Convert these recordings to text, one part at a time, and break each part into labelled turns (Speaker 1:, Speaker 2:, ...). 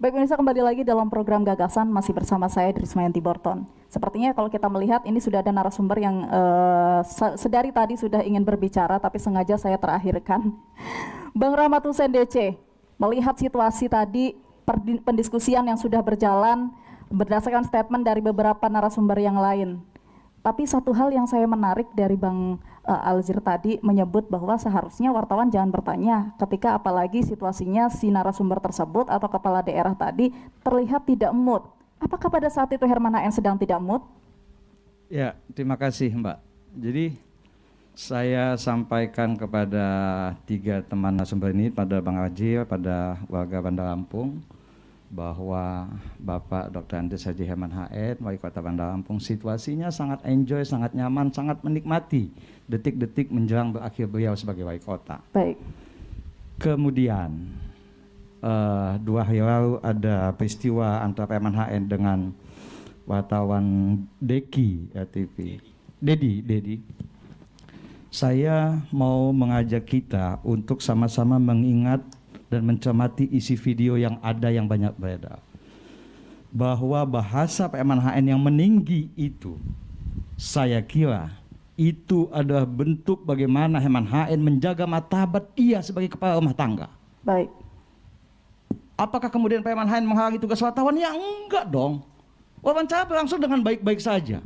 Speaker 1: Baik pemirsa, kembali lagi dalam program Gagasan, masih bersama saya Drismayanti Borton. Sepertinya kalau kita melihat ini sudah ada narasumber yang sedari tadi sudah ingin berbicara, tapi sengaja saya terakhirkan. Bang Rahmat Hussein DC, melihat situasi tadi, pendiskusian yang sudah berjalan berdasarkan statement dari beberapa narasumber yang lain. Tapi satu hal yang saya menarik dari Bang Alzir tadi menyebut bahwa seharusnya wartawan jangan bertanya ketika apalagi situasinya si narasumber tersebut atau kepala daerah tadi terlihat tidak mood. Apakah pada saat itu Herman HN sedang tidak mood?
Speaker 2: Ya, terima kasih Mbak. Jadi saya sampaikan kepada 3 teman narasumber ini, pada Bang Haji, pada warga Bandar Lampung, bahwa Bapak Dr. Andes Haji Herman HN, Wali Kota Bandar Lampung, situasinya sangat enjoy, sangat nyaman, sangat menikmati detik-detik menjelang berakhir beliau sebagai Wali Kota.
Speaker 1: Baik.
Speaker 2: Kemudian 2 hari lalu ada peristiwa antara Herman HN dengan wartawan Deki TV. Dedi. Saya mau mengajak kita untuk sama-sama mengingat dan mencermati isi video yang ada yang banyak beredar, bahwa bahasa Pak Herman HN yang meninggi itu, saya kira itu adalah bentuk bagaimana Herman HN menjaga martabat dia sebagai kepala rumah tangga.
Speaker 1: Baik.
Speaker 2: Apakah kemudian Pak Herman HN menghalangi tugas wartawan? Ya enggak dong. Wawancara berlangsung dengan baik-baik saja.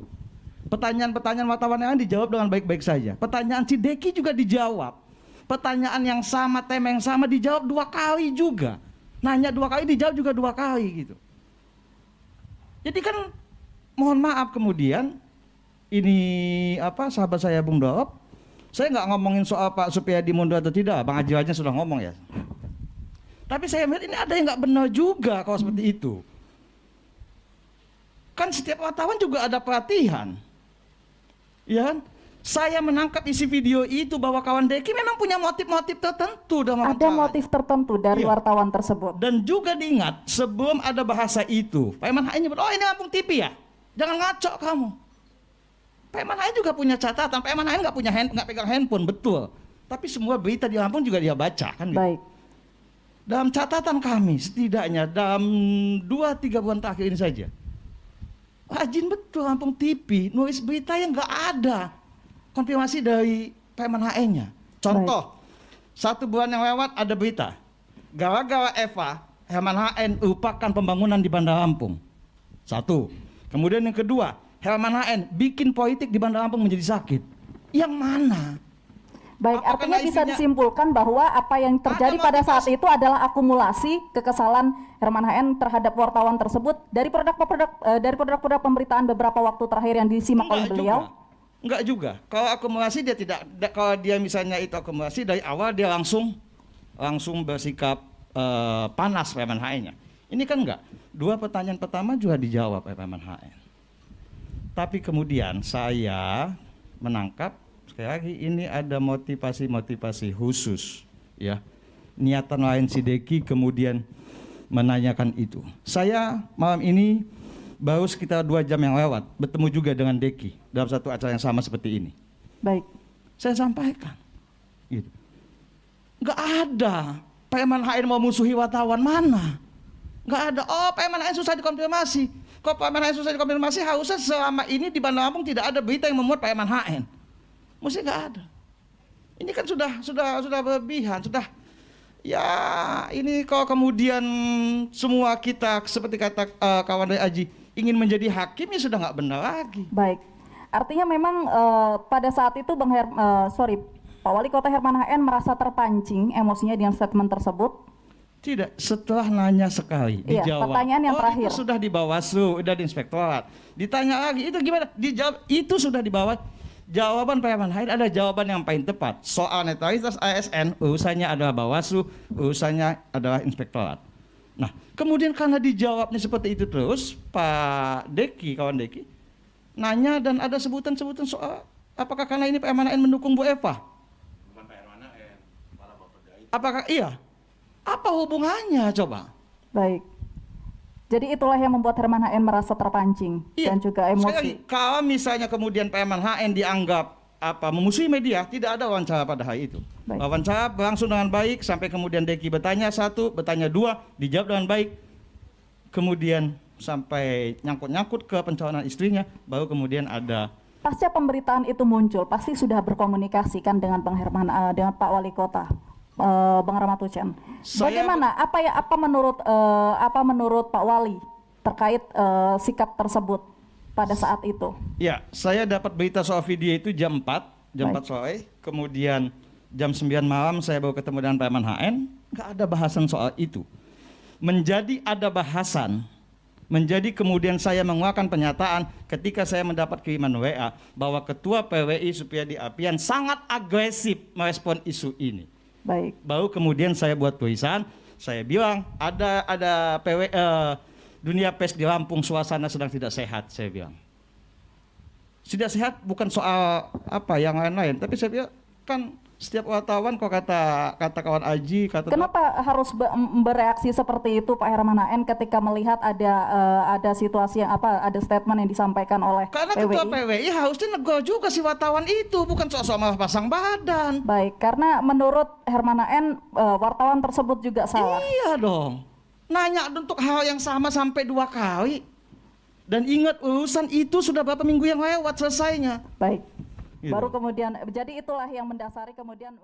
Speaker 2: Pertanyaan-pertanyaan wartawan yang dijawab dengan baik-baik saja. Pertanyaan si Deki juga dijawab. Pertanyaan yang sama, tema yang sama dijawab 2 kali juga. Nanya 2 kali, dijawab juga 2 kali gitu. Jadi kan mohon maaf kemudian ini sahabat saya Bung Dorop, saya nggak ngomongin soal Pak Supyadi mundur atau tidak, Bang Haji aja sudah ngomong ya. Tapi saya melihat ini ada yang nggak benar juga kalau seperti itu. Kan setiap wartawan juga ada pelatihan, ya kan? Saya menangkap isi video itu bahwa kawan Deki memang punya motif-motif tertentu dalam
Speaker 1: ada motif tertentu dari wartawan tersebut.
Speaker 2: Dan juga diingat, sebelum ada bahasa itu, Pak Herman HN nyebut, oh ini Lampung TV ya? Jangan ngaco kamu. Pak Herman HN juga punya catatan, Pak Herman HN nggak pegang handphone, betul. Tapi semua berita di Lampung juga dia baca kan gitu.
Speaker 1: Baik.
Speaker 2: Dalam catatan kami, setidaknya dalam 2-3 bulan terakhir ini saja, rajin betul Lampung TV, nulis berita yang nggak ada konfirmasi dari Pak Herman HN-nya. Contoh, 1 bulan yang lewat ada berita, gara-gara Eva, Herman HN lupakan pembangunan di Bandar Lampung. 1. Kemudian yang kedua, Herman HN bikin politik di Bandar Lampung menjadi sakit. Yang mana?
Speaker 1: Baik, artinya bisa disimpulkan bahwa apa yang terjadi pada saat itu adalah akumulasi kekesalan Herman HN terhadap wartawan tersebut dari produk-produk pemberitaan beberapa waktu terakhir yang disimak oleh beliau.
Speaker 2: Enggak juga. Kalau akumulasi dia tidak, kalau dia misalnya itu akumulasi dari awal dia langsung bersikap panas Pak Herman HN-nya. Ini kan enggak. 2 pertanyaan pertama juga dijawab Pak Herman HN. Tapi kemudian saya menangkap sekali lagi ini ada motivasi khusus, ya. Niatan lain si Deki kemudian menanyakan itu. Saya malam ini baru sekitar 2 jam yang lewat bertemu juga dengan Deki dalam satu acara yang sama seperti ini.
Speaker 1: Baik.
Speaker 2: Saya sampaikan, gitu. Nggak ada Pak Herman HN mau musuhi wartawan, mana? Nggak ada. Oh, Pak Herman HN susah dikonfirmasi. Kok Pak Herman HN susah dikonfirmasi? Harusnya selama ini di Bandar Lampung tidak ada berita yang memuat Pak Herman HN. Mesti nggak ada. Ini kan sudah berlebihan, sudah. Ya ini kalau kemudian semua kita seperti kata kawan dari Aji ingin menjadi hakim, ya sudah nggak benar lagi.
Speaker 1: Baik, artinya memang pada saat itu Pak Wali Kota Herman HN merasa terpancing emosinya dengan statement tersebut.
Speaker 2: Tidak, setelah nanya sekali dijawab.
Speaker 1: Pertanyaan yang terakhir.
Speaker 2: Itu sudah di Bawaslu, udah di Inspektorat. Ditanya lagi, itu gimana? Dijawab, itu sudah di bawah. Jawaban Pak Herman HN ada jawaban yang paling tepat. Soal netralitas ASN, urusannya adalah Bawaslu, urusannya adalah Inspektorat. Nah, kemudian karena dijawabnya seperti itu terus, Pak Deki, kawan Deki, nanya dan ada sebutan-sebutan soal apakah karena ini Pak Herman HN mendukung Bu Eva? Bukan Pak Herman HN, para Bapak Dai. Apakah iya? Apa hubungannya coba?
Speaker 1: Baik. Jadi itulah yang membuat Herman HN merasa terpancing dan juga emosi.
Speaker 2: Kalau misalnya kemudian Pak Herman HN dianggap memusuhi media, tidak ada wawancara pada hari itu.
Speaker 1: Baik.
Speaker 2: Wawancara berlangsung dengan baik sampai kemudian Deki bertanya 1, bertanya 2, dijawab dengan baik. kemudian sampai nyangkut-nyangkut ke pencalonan istrinya, baru kemudian ada.
Speaker 1: Pasca pemberitaan itu muncul, pasti sudah berkomunikasi kan dengan Bang Herman, dengan Pak Wali Kota, Bang Rahmat Hussein. Bagaimana? Apa menurut Pak Wali terkait sikap tersebut pada saat itu?
Speaker 2: Ya, saya dapat berita soal video itu jam 4 sore, kemudian jam 9 malam saya baru ketemu dengan Pak Herman HN, nggak ada bahasan soal itu. Menjadi ada bahasan, menjadi kemudian saya mengeluarkan pernyataan ketika saya mendapat kiriman WA bahwa Ketua PWI Supyadi Apian sangat agresif merespon isu ini.
Speaker 1: Baik.
Speaker 2: Baru kemudian saya buat tulisan, saya bilang ada dunia pers di Lampung suasana sedang tidak sehat, saya bilang. Tidak sehat bukan soal apa yang lain-lain, tapi saya bilang kan setiap wartawan kok kata kawan Aji,
Speaker 1: kenapa harus bereaksi seperti itu Pak Herman HN ketika melihat ada situasi yang ada statement yang disampaikan oleh
Speaker 2: karena
Speaker 1: PWI?
Speaker 2: Ketua PWI harusnya negur juga si wartawan itu, bukan soal malah pasang badan.
Speaker 1: Baik, karena menurut Herman HN wartawan tersebut juga salah.
Speaker 2: Iya dong, nanya untuk hal yang sama sampai 2 kali. Dan ingat urusan itu sudah berapa minggu yang lewat selesainya.
Speaker 1: Baik.
Speaker 2: Gitu.
Speaker 1: Baru kemudian, jadi itulah yang mendasari kemudian